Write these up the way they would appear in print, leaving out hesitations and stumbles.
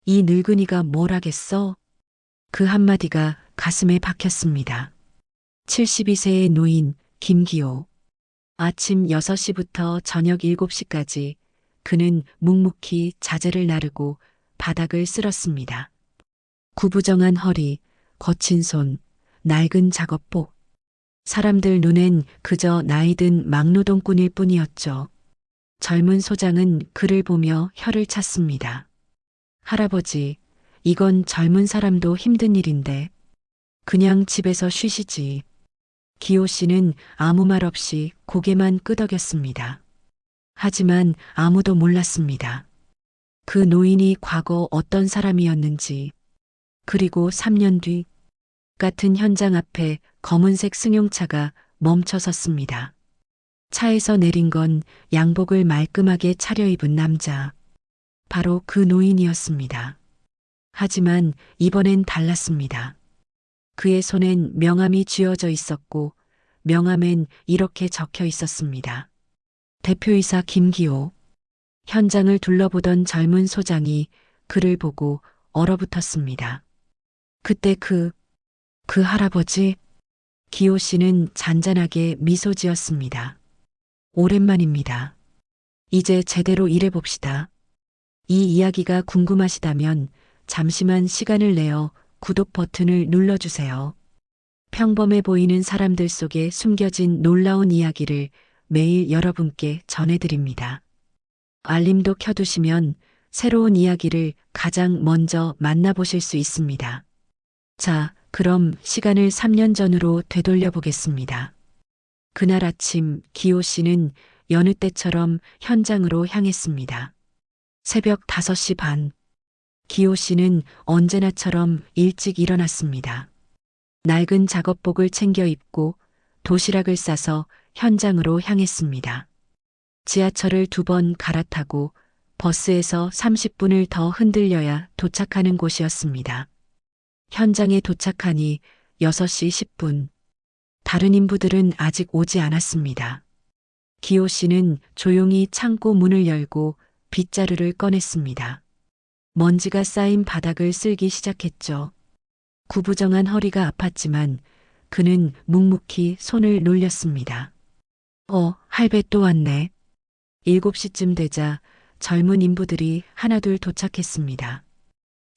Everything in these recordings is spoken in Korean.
이 늙은이가 뭘 하겠어? 그 한마디가 가슴에 박혔습니다. 72세의 노인 김기호. 아침 6시부터 저녁 7시까지 그는 묵묵히 자재를 나르고 바닥을 쓸었습니다. 구부정한 허리, 거친 손, 낡은 작업복. 사람들 눈엔 그저 나이든 막노동꾼일 뿐이었죠. 젊은 소장은 그를 보며 혀를 찼습니다. 할아버지, 이건 젊은 사람도 힘든 일인데 그냥 집에서 쉬시지. 기호 씨는 아무 말 없이 고개만 끄덕였습니다. 하지만 아무도 몰랐습니다. 그 노인이 과거 어떤 사람이었는지, 그리고 3년 뒤 같은 현장 앞에 검은색 승용차가 멈춰 섰습니다. 차에서 내린 건 양복을 말끔하게 차려입은 남자. 바로 그 노인이었습니다. 하지만 이번엔 달랐습니다. 그의 손엔 명함이 쥐어져 있었고 명함엔 이렇게 적혀 있었습니다. 대표이사 김기호. 현장을 둘러보던 젊은 소장이 그를 보고 얼어붙었습니다. 그때 그 할아버지? 기호 씨는 잔잔하게 미소 지었습니다. 오랜만입니다. 이제 제대로 일해봅시다. 이 이야기가 궁금하시다면 잠시만 시간을 내어 구독 버튼을 눌러주세요. 평범해 보이는 사람들 속에 숨겨진 놀라운 이야기를 매일 여러분께 전해드립니다. 알림도 켜두시면 새로운 이야기를 가장 먼저 만나보실 수 있습니다. 자, 그럼 시간을 3년 전으로 되돌려 보겠습니다. 그날 아침 기호 씨는 여느 때처럼 현장으로 향했습니다. 새벽 5시 반. 기호 씨는 언제나처럼 일찍 일어났습니다. 낡은 작업복을 챙겨 입고 도시락을 싸서 현장으로 향했습니다. 지하철을 2번 갈아타고 버스에서 30분을 더 흔들려야 도착하는 곳이었습니다. 현장에 도착하니 6시 10분. 다른 인부들은 아직 오지 않았습니다. 기호 씨는 조용히 창고 문을 열고 빗자루를 꺼냈습니다. 먼지가 쌓인 바닥을 쓸기 시작했죠. 구부정한 허리가 아팠지만 그는 묵묵히 손을 놀렸습니다. 할배 또 왔네. 7시쯤 되자 젊은 인부들이 하나둘 도착했습니다.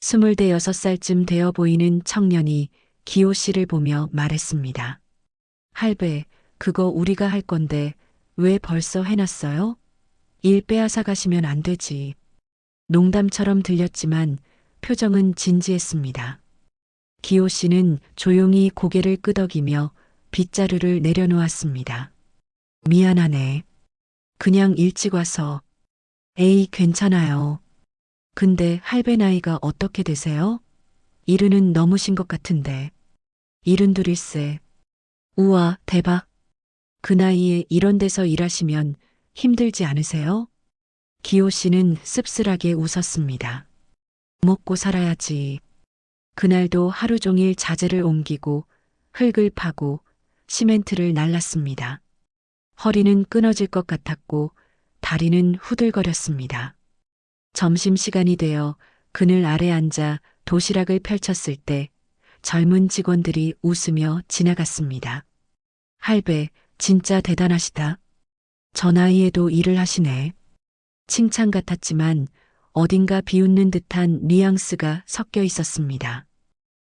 26살쯤 되어 보이는 청년이 기호 씨를 보며 말했습니다. 할배, 그거 우리가 할 건데 왜 벌써 해놨어요? 일 빼앗아 가시면 안 되지. 농담처럼 들렸지만 표정은 진지했습니다. 기호 씨는 조용히 고개를 끄덕이며 빗자루를 내려놓았습니다. 미안하네. 그냥 일찍 와서. 에이, 괜찮아요. 근데 할배 나이가 어떻게 되세요? 70은 넘으신 것 같은데. 72일세. 우와, 대박. 그 나이에 이런 데서 일하시면 힘들지 않으세요? 기호 씨는 씁쓸하게 웃었습니다. 먹고 살아야지. 그날도 하루 종일 자재를 옮기고 흙을 파고 시멘트를 날랐습니다. 허리는 끊어질 것 같았고 다리는 후들거렸습니다. 점심시간이 되어 그늘 아래 앉아 도시락을 펼쳤을 때 젊은 직원들이 웃으며 지나갔습니다. 할배, 진짜 대단하시다. 저 나이에도 일을 하시네. 칭찬 같았지만 어딘가 비웃는 듯한 뉘앙스가 섞여 있었습니다.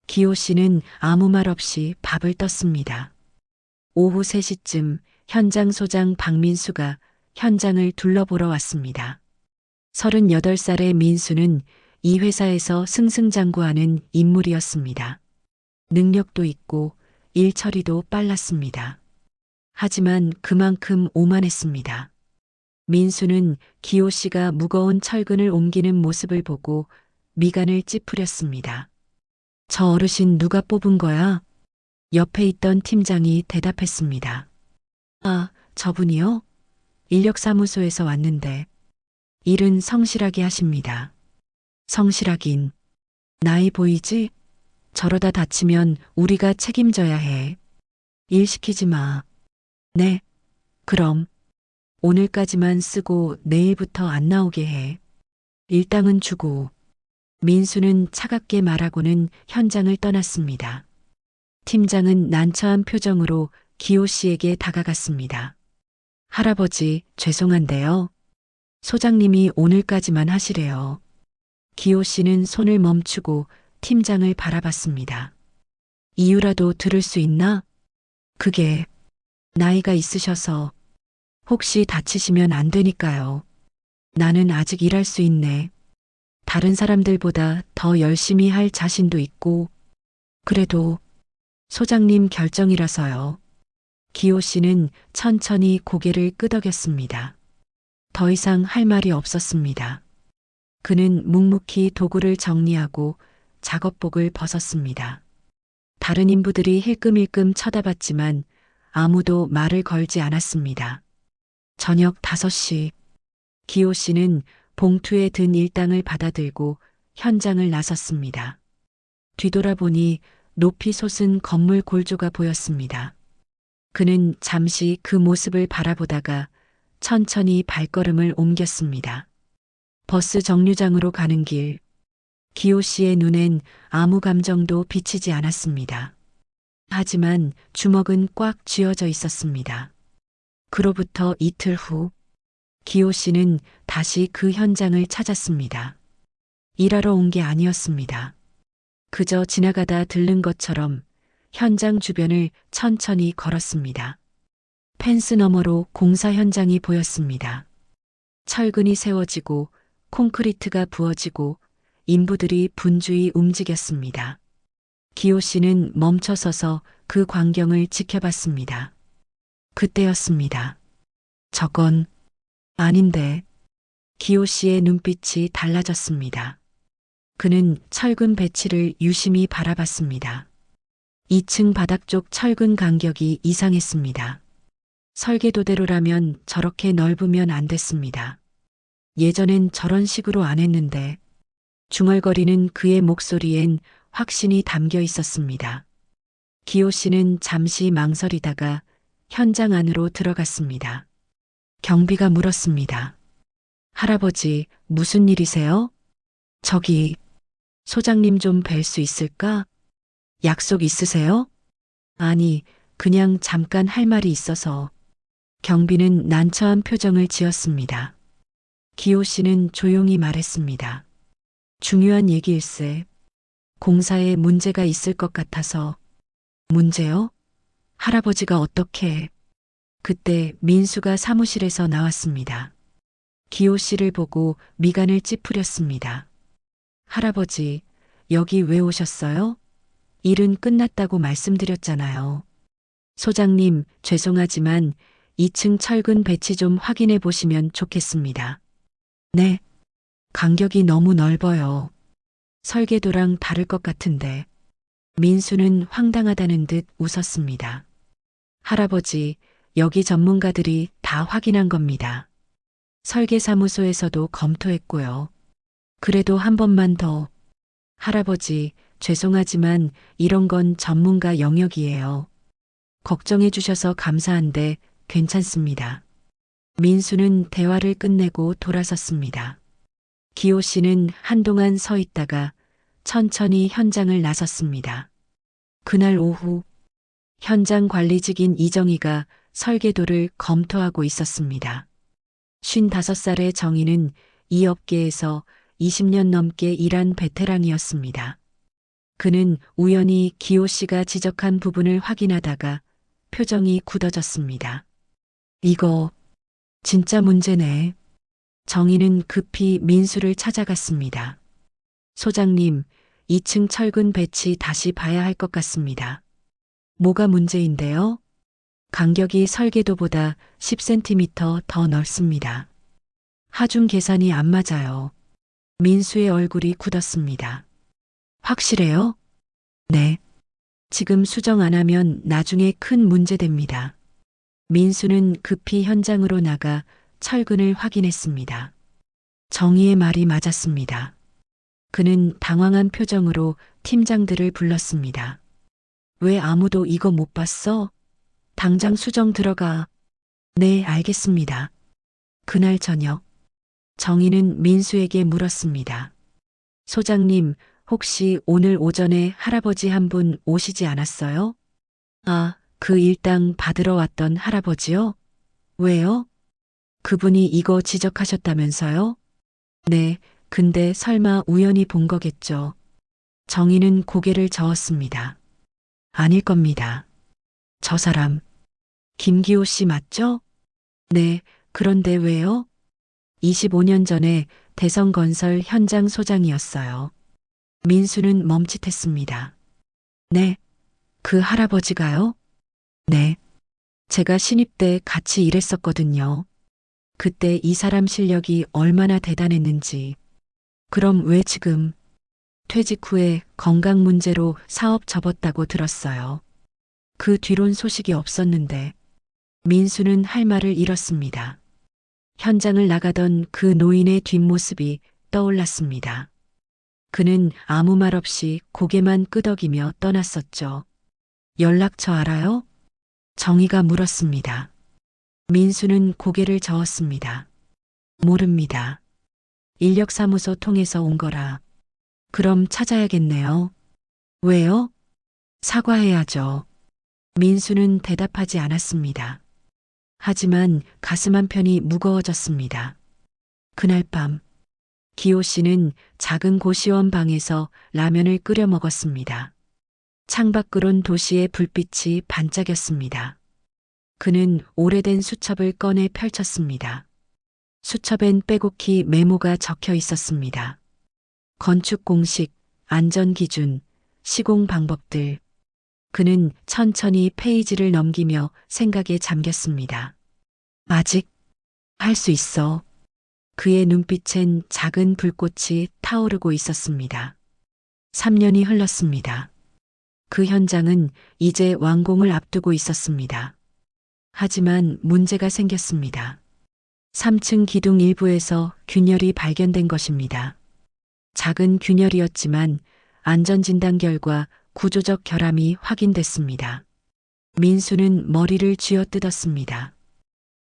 기호 씨는 아무 말 없이 밥을 떴습니다. 오후 3시쯤 현장 소장 박민수가 현장을 둘러보러 왔습니다. 38살의 민수는 이 회사에서 승승장구하는 인물이었습니다. 능력도 있고 일 처리도 빨랐습니다. 하지만 그만큼 오만했습니다. 민수는 기호 씨가 무거운 철근을 옮기는 모습을 보고 미간을 찌푸렸습니다. 저 어르신 누가 뽑은 거야? 옆에 있던 팀장이 대답했습니다. 아, 저분이요? 인력사무소에서 왔는데 일은 성실하게 하십니다. 성실하긴. 나이 보이지? 저러다 다치면 우리가 책임져야 해. 일 시키지 마. 네. 그럼 오늘까지만 쓰고 내일부터 안 나오게 해. 일당은 주고. 민수는 차갑게 말하고는 현장을 떠났습니다. 팀장은 난처한 표정으로 기호 씨에게 다가갔습니다. 할아버지, 죄송한데요. 소장님이 오늘까지만 하시래요. 기호 씨는 손을 멈추고 팀장을 바라봤습니다. 이유라도 들을 수 있나? 그게 나이가 있으셔서 혹시 다치시면 안 되니까요. 나는 아직 일할 수 있네. 다른 사람들보다 더 열심히 할 자신도 있고, 그래도 소장님 결정이라서요. 기호 씨는 천천히 고개를 끄덕였습니다. 더 이상 할 말이 없었습니다. 그는 묵묵히 도구를 정리하고 작업복을 벗었습니다. 다른 인부들이 힐끔힐끔 쳐다봤지만 아무도 말을 걸지 않았습니다. 저녁 5시, 기호 씨는 봉투에 든 일당을 받아들고 현장을 나섰습니다. 뒤돌아보니 높이 솟은 건물 골조가 보였습니다. 그는 잠시 그 모습을 바라보다가 천천히 발걸음을 옮겼습니다. 버스 정류장으로 가는 길, 기호 씨의 눈엔 아무 감정도 비치지 않았습니다. 하지만 주먹은 꽉 쥐어져 있었습니다. 그로부터 이틀 후, 기호 씨는 다시 그 현장을 찾았습니다. 일하러 온 게 아니었습니다. 그저 지나가다 들른 것처럼 현장 주변을 천천히 걸었습니다. 펜스 너머로 공사 현장이 보였습니다. 철근이 세워지고 콘크리트가 부어지고 인부들이 분주히 움직였습니다. 기호 씨는 멈춰서서 그 광경을 지켜봤습니다. 그때였습니다. 저건 아닌데. 기호 씨의 눈빛이 달라졌습니다. 그는 철근 배치를 유심히 바라봤습니다. 2층 바닥 쪽 철근 간격이 이상했습니다. 설계도대로라면 저렇게 넓으면 안 됐습니다. 예전엔 저런 식으로 안 했는데. 중얼거리는 그의 목소리엔 확신이 담겨 있었습니다. 기호 씨는 잠시 망설이다가 현장 안으로 들어갔습니다. 경비가 물었습니다. 할아버지, 무슨 일이세요? 저기, 소장님 좀 뵐 수 있을까? 약속 있으세요? 아니, 그냥 잠깐 할 말이 있어서. 경비는 난처한 표정을 지었습니다. 기호 씨는 조용히 말했습니다. 중요한 얘기일세. 공사에 문제가 있을 것 같아서. 문제요? 할아버지가 어떻게? 그때 민수가 사무실에서 나왔습니다. 기호 씨를 보고 미간을 찌푸렸습니다. 할아버지, 여기 왜 오셨어요? 일은 끝났다고 말씀드렸잖아요. 소장님, 죄송하지만 2층 철근 배치 좀 확인해 보시면 좋겠습니다. 네. 간격이 너무 넓어요. 설계도랑 다를 것 같은데. 민수는 황당하다는 듯 웃었습니다. 할아버지, 여기 전문가들이 다 확인한 겁니다. 설계사무소에서도 검토했고요. 그래도 한 번만 더. 할아버지, 죄송하지만 이런 건 전문가 영역이에요. 걱정해 주셔서 감사한데 괜찮습니다. 민수는 대화를 끝내고 돌아섰습니다. 기호 씨는 한동안 서 있다가 천천히 현장을 나섰습니다. 그날 오후, 현장 관리직인 이정희가 설계도를 검토하고 있었습니다. 55살의 정희는 이 업계에서 20년 넘게 일한 베테랑이었습니다. 그는 우연히 기호 씨가 지적한 부분을 확인하다가 표정이 굳어졌습니다. 이거 진짜 문제네. 정희는 급히 민수를 찾아갔습니다. 소장님, 2층 철근 배치 다시 봐야 할 것 같습니다. 뭐가 문제인데요? 간격이 설계도보다 10cm 더 넓습니다. 하중 계산이 안 맞아요. 민수의 얼굴이 굳었습니다. 확실해요? 네. 지금 수정 안 하면 나중에 큰 문제 됩니다. 민수는 급히 현장으로 나가 철근을 확인했습니다. 정희의 말이 맞았습니다. 그는 당황한 표정으로 팀장들을 불렀습니다. 왜 아무도 이거 못 봤어? 당장 수정 들어가. 네, 알겠습니다. 그날 저녁, 정희는 민수에게 물었습니다. 소장님, 혹시 오늘 오전에 할아버지 한 분 오시지 않았어요? 아, 그 일당 받으러 왔던 할아버지요? 왜요? 그분이 이거 지적하셨다면서요? 네, 근데 설마 우연히 본 거겠죠. 정희는 고개를 저었습니다. 아닐 겁니다. 저 사람, 김기호 씨 맞죠? 네, 그런데 왜요? 25년 전에 대성건설 현장 소장이었어요. 민수는 멈칫했습니다. 네, 그 할아버지가요? 네, 제가 신입 때 같이 일했었거든요. 그때 이 사람 실력이 얼마나 대단했는지. 그럼 왜 지금 퇴직 후에 건강 문제로 사업 접었다고 들었어요. 그 뒤론 소식이 없었는데 민수는 할 말을 잃었습니다. 현장을 나가던 그 노인의 뒷모습이 떠올랐습니다. 그는 아무 말 없이 고개만 끄덕이며 떠났었죠. 연락처 알아요? 정희가 물었습니다. 민수는 고개를 저었습니다. 모릅니다. 인력사무소 통해서 온 거라. 그럼 찾아야겠네요. 왜요? 사과해야죠. 민수는 대답하지 않았습니다. 하지만 가슴 한편이 무거워졌습니다. 그날 밤, 기호 씨는 작은 고시원 방에서 라면을 끓여 먹었습니다. 창밖으론 도시의 불빛이 반짝였습니다. 그는 오래된 수첩을 꺼내 펼쳤습니다. 수첩엔 빼곡히 메모가 적혀 있었습니다. 건축 공식, 안전 기준, 시공 방법들. 그는 천천히 페이지를 넘기며 생각에 잠겼습니다. 아직 할 수 있어. 그의 눈빛엔 작은 불꽃이 타오르고 있었습니다. 3년이 흘렀습니다. 그 현장은 이제 완공을 앞두고 있었습니다. 하지만 문제가 생겼습니다. 3층 기둥 일부에서 균열이 발견된 것입니다. 작은 균열이었지만 안전진단 결과 구조적 결함이 확인됐습니다. 민수는 머리를 쥐어뜯었습니다.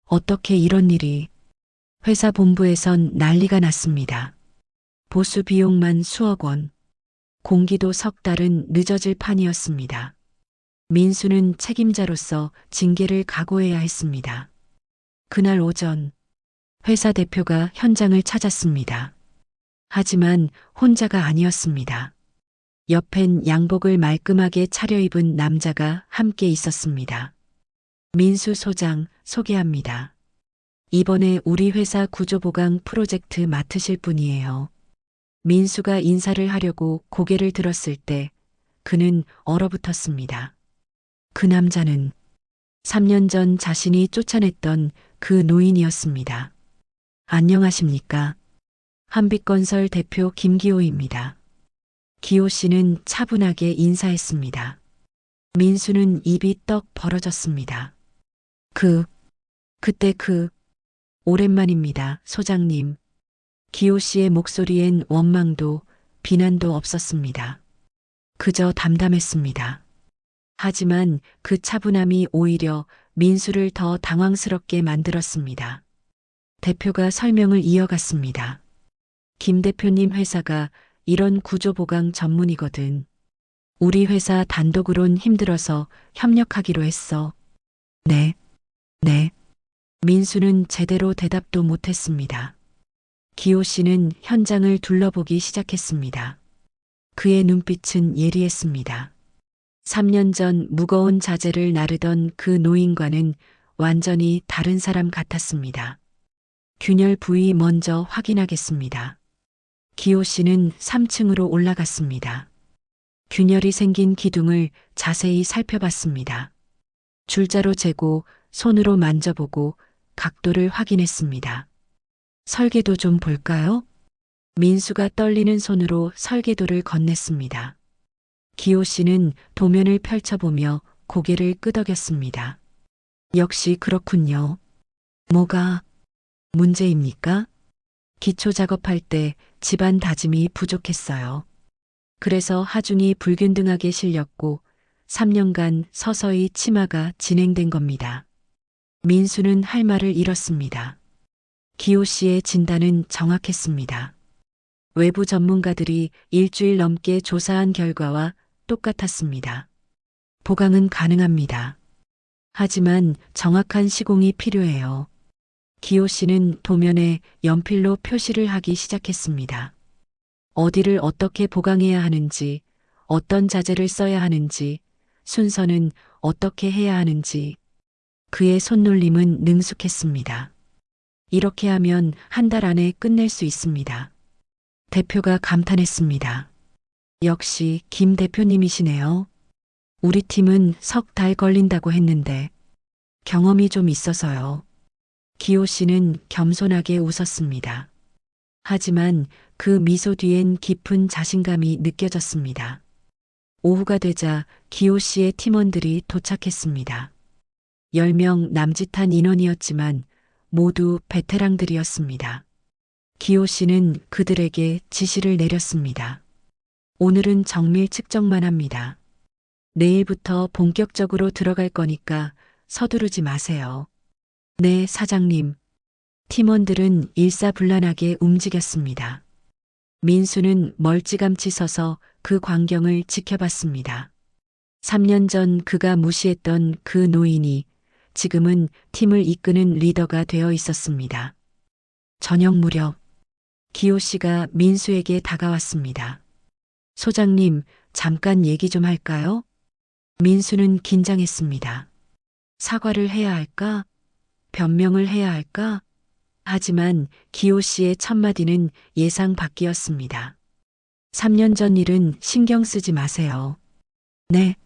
어떻게 이런 일이? 회사 본부에선 난리가 났습니다. 보수 비용만 수억 원, 공기도 석 달은 늦어질 판이었습니다. 민수는 책임자로서 징계를 각오해야 했습니다. 그날 오전, 회사 대표가 현장을 찾았습니다. 하지만 혼자가 아니었습니다. 옆엔 양복을 말끔하게 차려입은 남자가 함께 있었습니다. 민수 소장 소개합니다. 이번에 우리 회사 구조보강 프로젝트 맡으실 분이에요. 민수가 인사를 하려고 고개를 들었을 때 그는 얼어붙었습니다. 그 남자는 3년 전 자신이 쫓아냈던 그 노인이었습니다. 안녕하십니까? 한빛건설 대표 김기호입니다. 기호 씨는 차분하게 인사했습니다. 민수는 입이 떡 벌어졌습니다. 그때 오랜만입니다, 소장님. 기호 씨의 목소리엔 원망도 비난도 없었습니다. 그저 담담했습니다. 하지만 그 차분함이 오히려 민수를 더 당황스럽게 만들었습니다. 대표가 설명을 이어갔습니다. 김 대표님 회사가 이런 구조보강 전문이거든. 우리 회사 단독으론 힘들어서 협력하기로 했어. 네. 민수는 제대로 대답도 못했습니다. 기호 씨는 현장을 둘러보기 시작했습니다. 그의 눈빛은 예리했습니다. 3년 전 무거운 자재를 나르던 그 노인과는 완전히 다른 사람 같았습니다. 균열 부위 먼저 확인하겠습니다. 기호 씨는 3층으로 올라갔습니다. 균열이 생긴 기둥을 자세히 살펴봤습니다. 줄자로 재고 손으로 만져보고 각도를 확인했습니다. 설계도 좀 볼까요? 민수가 떨리는 손으로 설계도를 건넸습니다. 기호 씨는 도면을 펼쳐보며 고개를 끄덕였습니다. 역시 그렇군요. 뭐가 문제입니까? 기초 작업할 때 집안 다짐이 부족했어요. 그래서 하중이 불균등하게 실렸고 3년간 서서히 침하가 진행된 겁니다. 민수는 할 말을 잃었습니다. 기호 씨의 진단은 정확했습니다. 외부 전문가들이 일주일 넘게 조사한 결과와 똑같았습니다. 보강은 가능합니다. 하지만 정확한 시공이 필요해요. 기호 씨는 도면에 연필로 표시를 하기 시작했습니다. 어디를 어떻게 보강해야 하는지, 어떤 자재를 써야 하는지, 순서는 어떻게 해야 하는지. 그의 손놀림은 능숙했습니다. 이렇게 하면 한 달 안에 끝낼 수 있습니다. 대표가 감탄했습니다. 역시 김 대표님이시네요. 우리 팀은 석 달 걸린다고 했는데 경험이 좀 있어서요. 기호 씨는 겸손하게 웃었습니다. 하지만 그 미소 뒤엔 깊은 자신감이 느껴졌습니다. 오후가 되자 기호 씨의 팀원들이 도착했습니다. 10명 남짓한 인원이었지만 모두 베테랑들이었습니다. 기호 씨는 그들에게 지시를 내렸습니다. 오늘은 정밀 측정만 합니다. 내일부터 본격적으로 들어갈 거니까 서두르지 마세요. 네, 사장님. 팀원들은 일사불란하게 움직였습니다. 민수는 멀찌감치 서서 그 광경을 지켜봤습니다. 3년 전 그가 무시했던 그 노인이 지금은 팀을 이끄는 리더가 되어 있었습니다. 저녁 무렵 기호 씨가 민수에게 다가왔습니다. 소장님, 잠깐 얘기 좀 할까요? 민수는 긴장했습니다. 사과를 해야 할까? 변명을 해야 할까? 하지만 기호 씨의 첫마디는 예상 밖이었습니다. 3년 전 일은 신경 쓰지 마세요. 네.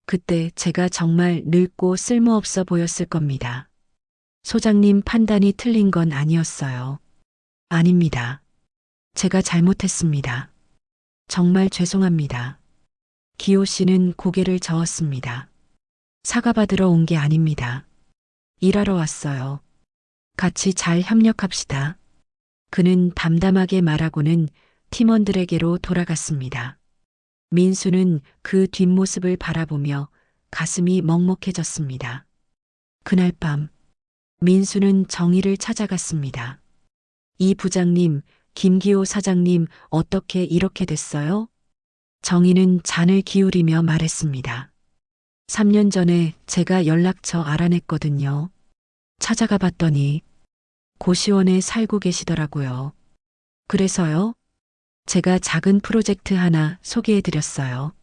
그때 제가 정말 늙고 쓸모없어 보였을 겁니다. 소장님 판단이 틀린 건 아니었어요. 아닙니다. 제가 잘못했습니다. 정말 죄송합니다. 기호 씨는 고개를 저었습니다. 사과받으러 온 게 아닙니다. 일하러 왔어요. 같이 잘 협력합시다. 그는 담담하게 말하고는 팀원들에게로 돌아갔습니다. 민수는 그 뒷모습을 바라보며 가슴이 먹먹해졌습니다. 그날 밤, 민수는 정의를 찾아갔습니다. 이 부장님, 김기호 사장님 어떻게 이렇게 됐어요? 정의는 잔을 기울이며 말했습니다. 3년 전에 제가 연락처 알아냈거든요. 찾아가 봤더니 고시원에 살고 계시더라고요. 그래서요? 제가 작은 프로젝트 하나 소개해드렸어요.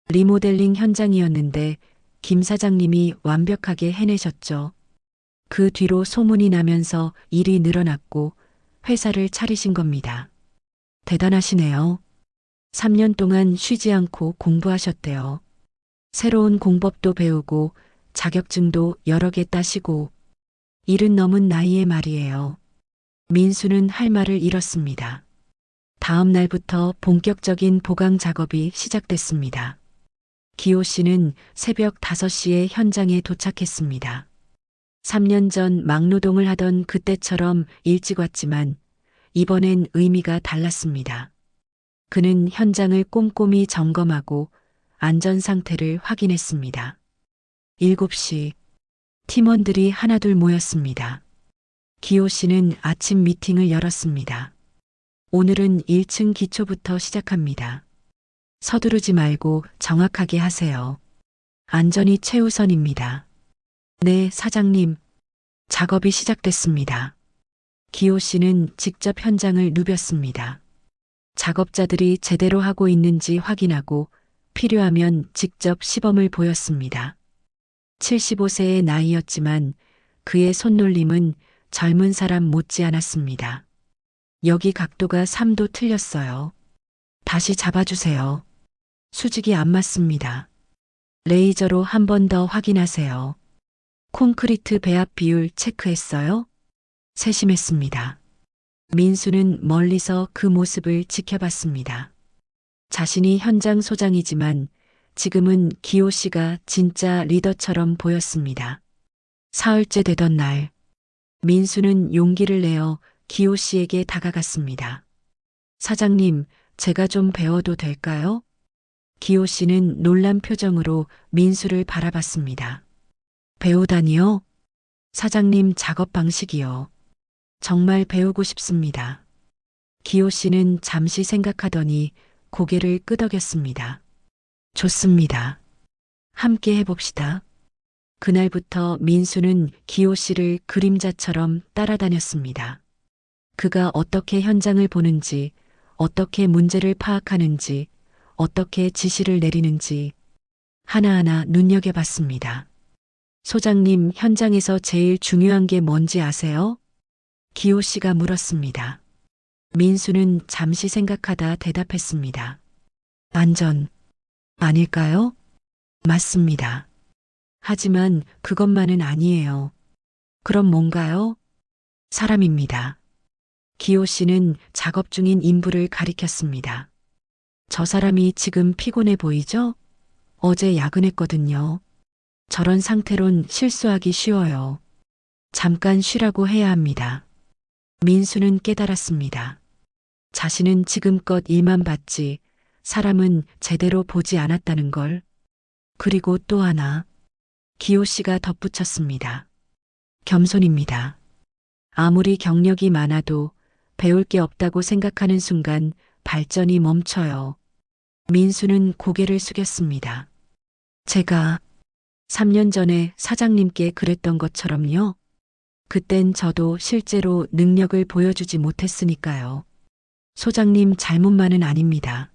리모델링 현장이었는데 김 사장님이 완벽하게 해내셨죠. 그 뒤로 소문이 나면서 일이 늘어났고 회사를 차리신 겁니다. 대단하시네요. 3년 동안 쉬지 않고 공부하셨대요. 새로운 공법도 배우고 자격증도 여러 개 따시고 70 넘은 나이에 말이에요. 민수는 할 말을 잃었습니다. 다음 날부터 본격적인 보강 작업이 시작됐습니다. 기호 씨는 새벽 5시에 현장에 도착했습니다. 3년 전 막노동을 하던 그때처럼 일찍 왔지만 이번엔 의미가 달랐습니다. 그는 현장을 꼼꼼히 점검하고 안전 상태를 확인했습니다. 7시 팀원들이 하나둘 모였습니다. 기호 씨는 아침 미팅을 열었습니다. 오늘은 1층 기초부터 시작합니다. 서두르지 말고 정확하게 하세요. 안전이 최우선입니다. 네, 사장님. 작업이 시작됐습니다. 기호 씨는 직접 현장을 누볐습니다. 작업자들이 제대로 하고 있는지 확인하고 필요하면 직접 시범을 보였습니다. 75세의 나이였지만 그의 손놀림은 젊은 사람 못지않았습니다. 여기 각도가 3도 틀렸어요. 다시 잡아주세요. 수직이 안 맞습니다. 레이저로 한 번 더 확인하세요. 콘크리트 배합 비율 체크했어요? 세심했습니다. 민수는 멀리서 그 모습을 지켜봤습니다. 자신이 현장 소장이지만 지금은 기호 씨가 진짜 리더처럼 보였습니다. 사흘째 되던 날, 민수는 용기를 내어 기호 씨에게 다가갔습니다. 사장님, 제가 좀 배워도 될까요? 기호 씨는 놀란 표정으로 민수를 바라봤습니다. 배우다니요? 사장님 작업 방식이요. 정말 배우고 싶습니다. 기호 씨는 잠시 생각하더니 고개를 끄덕였습니다. 좋습니다. 함께 해봅시다. 그날부터 민수는 기호 씨를 그림자처럼 따라다녔습니다. 그가 어떻게 현장을 보는지, 어떻게 문제를 파악하는지, 어떻게 지시를 내리는지 하나하나 눈여겨봤습니다. 소장님, 현장에서 제일 중요한 게 뭔지 아세요? 기호 씨가 물었습니다. 민수는 잠시 생각하다 대답했습니다. 안전, 아닐까요? 맞습니다. 하지만 그것만은 아니에요. 그럼 뭔가요? 사람입니다. 기호 씨는 작업 중인 인부를 가리켰습니다. 저 사람이 지금 피곤해 보이죠? 어제 야근했거든요. 저런 상태론 실수하기 쉬워요. 잠깐 쉬라고 해야 합니다. 민수는 깨달았습니다. 자신은 지금껏 일만 봤지 사람은 제대로 보지 않았다는 걸. 그리고 또 하나. 기호 씨가 덧붙였습니다. 겸손입니다. 아무리 경력이 많아도 배울 게 없다고 생각하는 순간 발전이 멈춰요. 민수는 고개를 숙였습니다. 제가 3년 전에 사장님께 그랬던 것처럼요. 그땐 저도 실제로 능력을 보여주지 못했으니까요. 소장님 잘못만은 아닙니다.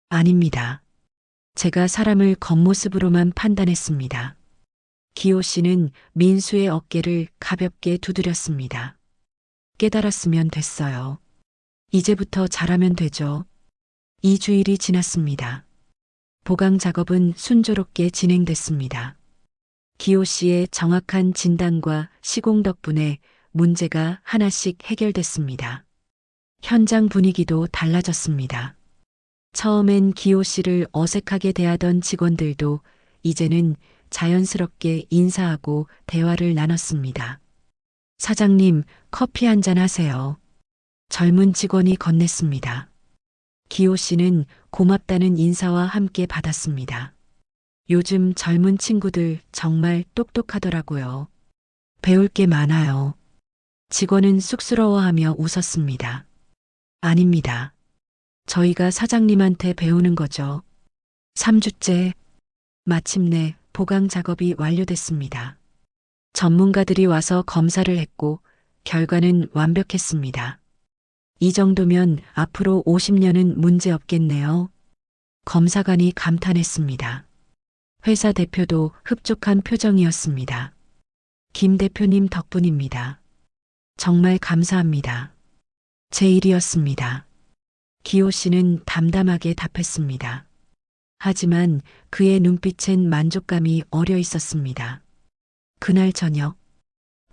아닙니다. 제가 사람을 겉모습으로만 판단했습니다. 기호 씨는 민수의 어깨를 가볍게 두드렸습니다. 깨달았으면 됐어요. 이제부터 잘하면 되죠. 2주일이 지났습니다. 보강 작업은 순조롭게 진행됐습니다. 기호 씨의 정확한 진단과 시공 덕분에 문제가 하나씩 해결됐습니다. 현장 분위기도 달라졌습니다. 처음엔 기호 씨를 어색하게 대하던 직원들도 이제는 자연스럽게 인사하고 대화를 나눴습니다. 사장님, 커피 한잔 하세요. 젊은 직원이 건넸습니다. 기호 씨는 고맙다는 인사와 함께 받았습니다. 요즘 젊은 친구들 정말 똑똑하더라고요. 배울 게 많아요. 직원은 쑥스러워하며 웃었습니다. 아닙니다. 저희가 사장님한테 배우는 거죠. 3주째 마침내 보강 작업이 완료됐습니다. 전문가들이 와서 검사를 했고 결과는 완벽했습니다. 이 정도면 앞으로 50년은 문제 없겠네요. 검사관이 감탄했습니다. 회사 대표도 흡족한 표정이었습니다. 김 대표님 덕분입니다. 정말 감사합니다. 제 일이었습니다. 기호 씨는 담담하게 답했습니다. 하지만 그의 눈빛엔 만족감이 어려 있었습니다. 그날 저녁,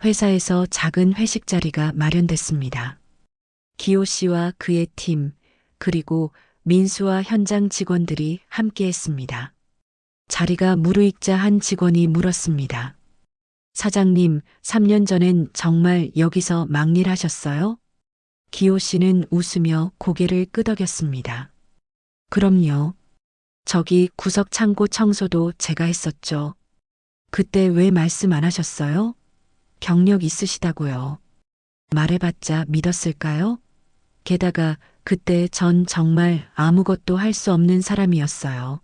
회사에서 작은 회식 자리가 마련됐습니다. 기호 씨와 그의 팀, 그리고 민수와 현장 직원들이 함께 했습니다. 자리가 무르익자 한 직원이 물었습니다. 사장님, 3년 전엔 정말 여기서 막일 하셨어요? 기호 씨는 웃으며 고개를 끄덕였습니다. 그럼요. 저기 구석 창고 청소도 제가 했었죠. 그때 왜 말씀 안 하셨어요? 경력 있으시다고요. 말해봤자 믿었을까요? 게다가 그때 전 정말 아무것도 할 수 없는 사람이었어요.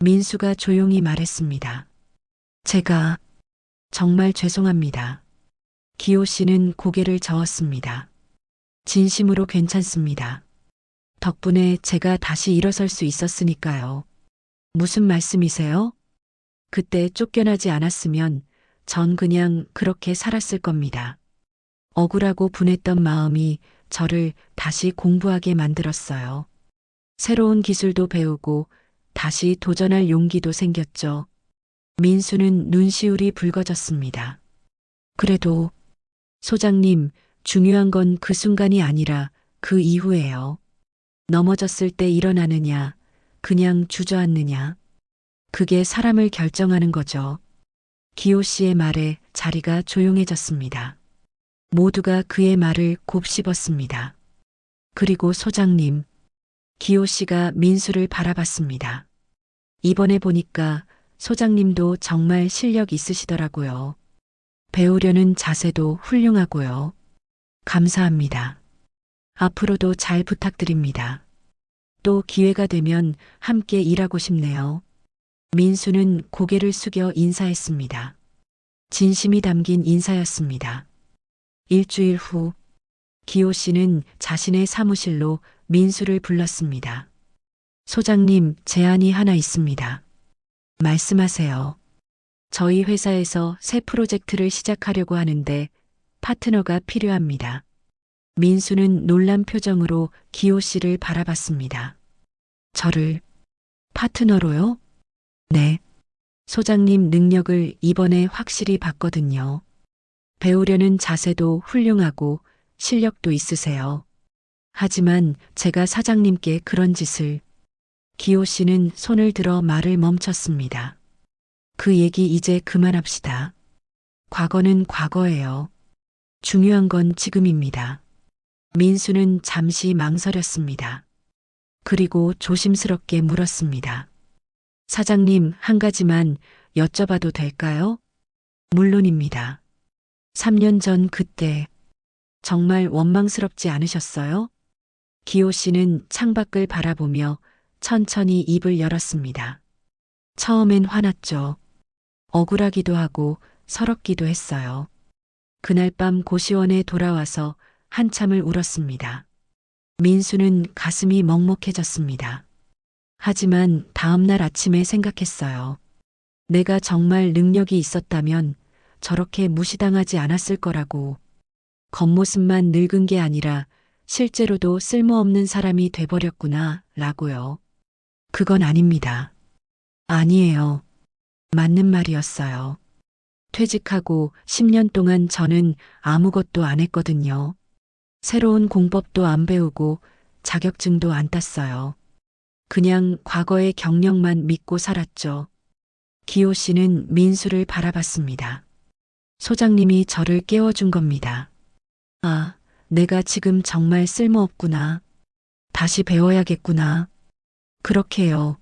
민수가 조용히 말했습니다. 제가 정말 죄송합니다. 기호 씨는 고개를 저었습니다. 진심으로 괜찮습니다. 덕분에 제가 다시 일어설 수 있었으니까요. 무슨 말씀이세요? 그때 쫓겨나지 않았으면 전 그냥 그렇게 살았을 겁니다. 억울하고 분했던 마음이 저를 다시 공부하게 만들었어요. 새로운 기술도 배우고 다시 도전할 용기도 생겼죠. 민수는 눈시울이 붉어졌습니다. 그래도 소장님, 중요한 건 그 순간이 아니라 그 이후예요. 넘어졌을 때 일어나느냐, 그냥 주저앉느냐. 그게 사람을 결정하는 거죠. 기호 씨의 말에 자리가 조용해졌습니다. 모두가 그의 말을 곱씹었습니다. 그리고 소장님, 기호 씨가 민수를 바라봤습니다. 이번에 보니까 소장님도 정말 실력 있으시더라고요. 배우려는 자세도 훌륭하고요. 감사합니다. 앞으로도 잘 부탁드립니다. 또 기회가 되면 함께 일하고 싶네요. 민수는 고개를 숙여 인사했습니다. 진심이 담긴 인사였습니다. 일주일 후, 기호 씨는 자신의 사무실로 민수를 불렀습니다. 소장님, 제안이 하나 있습니다. 말씀하세요. 저희 회사에서 새 프로젝트를 시작하려고 하는데 파트너가 필요합니다. 민수는 놀란 표정으로 기호 씨를 바라봤습니다. 저를 파트너로요? 네. 소장님 능력을 이번에 확실히 봤거든요. 배우려는 자세도 훌륭하고 실력도 있으세요. 하지만 제가 사장님께 그런 짓을. 기호 씨는 손을 들어 말을 멈췄습니다. 그 얘기 이제 그만합시다. 과거는 과거예요. 중요한 건 지금입니다. 민수는 잠시 망설였습니다. 그리고 조심스럽게 물었습니다. 사장님, 한 가지만 여쭤봐도 될까요? 물론입니다. 3년 전 그때 정말 원망스럽지 않으셨어요? 기호 씨는 창밖을 바라보며 천천히 입을 열었습니다. 처음엔 화났죠. 억울하기도 하고 서럽기도 했어요. 그날 밤 고시원에 돌아와서 한참을 울었습니다. 민수는 가슴이 먹먹해졌습니다. 하지만 다음날 아침에 생각했어요. 내가 정말 능력이 있었다면 저렇게 무시당하지 않았을 거라고. 겉모습만 늙은 게 아니라 실제로도 쓸모없는 사람이 돼버렸구나, 라고요. 그건 아닙니다. 아니에요. 맞는 말이었어요. 퇴직하고 10년 동안 저는 아무것도 안 했거든요. 새로운 공법도 안 배우고 자격증도 안 땄어요. 그냥 과거의 경력만 믿고 살았죠. 기호 씨는 민수를 바라봤습니다. 소장님이 저를 깨워준 겁니다. 아, 내가 지금 정말 쓸모없구나. 다시 배워야겠구나. 그렇게요.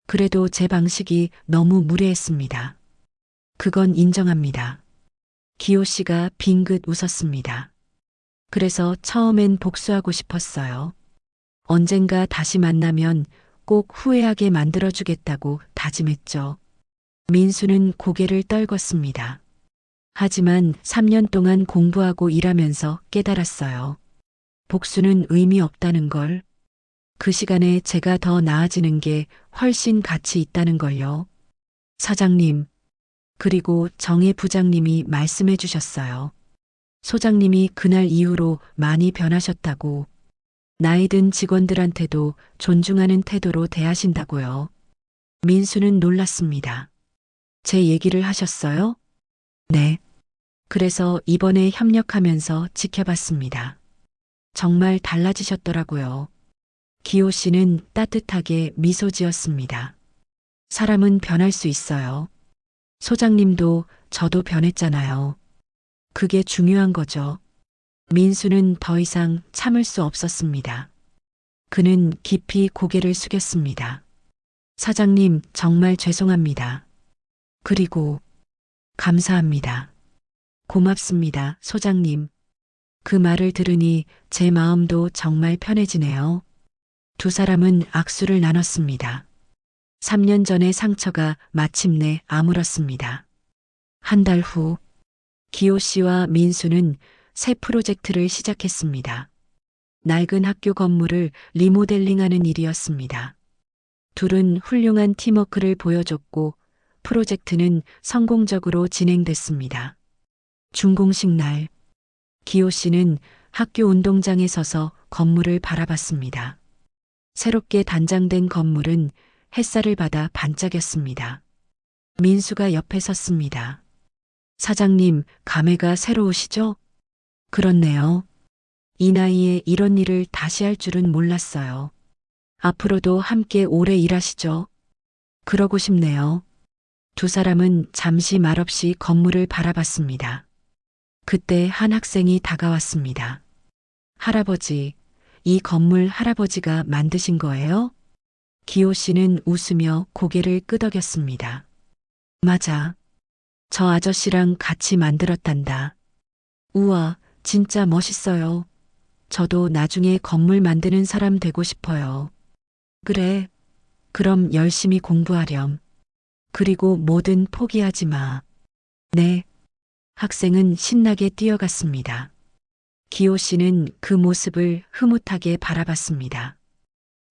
그래도 제 방식이 너무 무례했습니다. 그건 인정합니다. 기호 씨가 빙긋 웃었습니다. 그래서 처음엔 복수하고 싶었어요. 언젠가 다시 만나면 꼭 후회하게 만들어주겠다고 다짐했죠. 민수는 고개를 떨궜습니다. 하지만 3년 동안 공부하고 일하면서 깨달았어요. 복수는 의미 없다는 걸. 그 시간에 제가 더 나아지는 게 훨씬 가치 있다는 걸요. 사장님, 그리고 정혜 부장님이 말씀해 주셨어요. 소장님이 그날 이후로 많이 변하셨다고. 나이 든 직원들한테도 존중하는 태도로 대하신다고요. 민수는 놀랐습니다. 제 얘기를 하셨어요? 네. 그래서 이번에 협력하면서 지켜봤습니다. 정말 달라지셨더라고요. 기호 씨는 따뜻하게 미소 지었습니다. 사람은 변할 수 있어요. 소장님도 저도 변했잖아요. 그게 중요한 거죠. 민수는 더 이상 참을 수 없었습니다. 그는 깊이 고개를 숙였습니다. 사장님, 정말 죄송합니다. 그리고 감사합니다. 고맙습니다, 소장님. 그 말을 들으니 제 마음도 정말 편해지네요. 두 사람은 악수를 나눴습니다. 3년 전의 상처가 마침내 아물었습니다. 한 달 후, 기호 씨와 민수는 새 프로젝트를 시작했습니다. 낡은 학교 건물을 리모델링하는 일이었습니다. 둘은 훌륭한 팀워크를 보여줬고 프로젝트는 성공적으로 진행됐습니다. 준공식 날, 기호 씨는 학교 운동장에 서서 건물을 바라봤습니다. 새롭게 단장된 건물은 햇살을 받아 반짝였습니다. 민수가 옆에 섰습니다. 사장님, 감회가 새로우시죠? 그렇네요. 이 나이에 이런 일을 다시 할 줄은 몰랐어요. 앞으로도 함께 오래 일하시죠? 그러고 싶네요. 두 사람은 잠시 말없이 건물을 바라봤습니다. 그때 한 학생이 다가왔습니다. 할아버지, 이 건물 할아버지가 만드신 거예요? 기호 씨는 웃으며 고개를 끄덕였습니다. 맞아. 저 아저씨랑 같이 만들었단다. 우와, 진짜 멋있어요. 저도 나중에 건물 만드는 사람 되고 싶어요. 그래. 그럼 열심히 공부하렴. 그리고 뭐든 포기하지 마. 네. 학생은 신나게 뛰어갔습니다. 기호 씨는 그 모습을 흐뭇하게 바라봤습니다.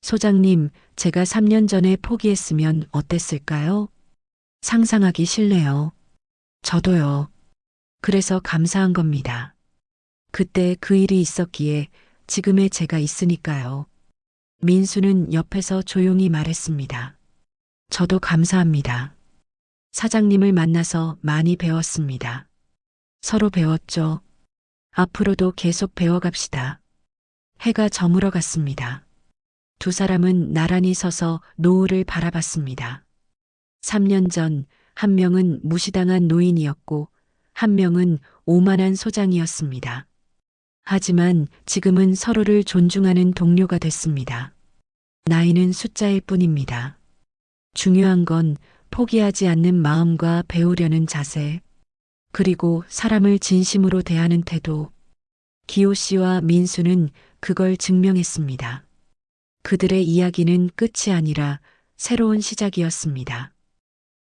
소장님, 제가 3년 전에 포기했으면 어땠을까요? 상상하기 싫네요. 저도요. 그래서 감사한 겁니다. 그때 그 일이 있었기에 지금의 제가 있으니까요. 민수는 옆에서 조용히 말했습니다. 저도 감사합니다. 사장님을 만나서 많이 배웠습니다. 서로 배웠죠. 앞으로도 계속 배워갑시다. 해가 저물어 갔습니다. 두 사람은 나란히 서서 노을을 바라봤습니다. 3년 전 한 명은 무시당한 노인이었고 한 명은 오만한 소장이었습니다. 하지만 지금은 서로를 존중하는 동료가 됐습니다. 나이는 숫자일 뿐입니다. 중요한 건 포기하지 않는 마음과 배우려는 자세, 그리고 사람을 진심으로 대하는 태도. 기호 씨와 민수는 그걸 증명했습니다. 그들의 이야기는 끝이 아니라 새로운 시작이었습니다.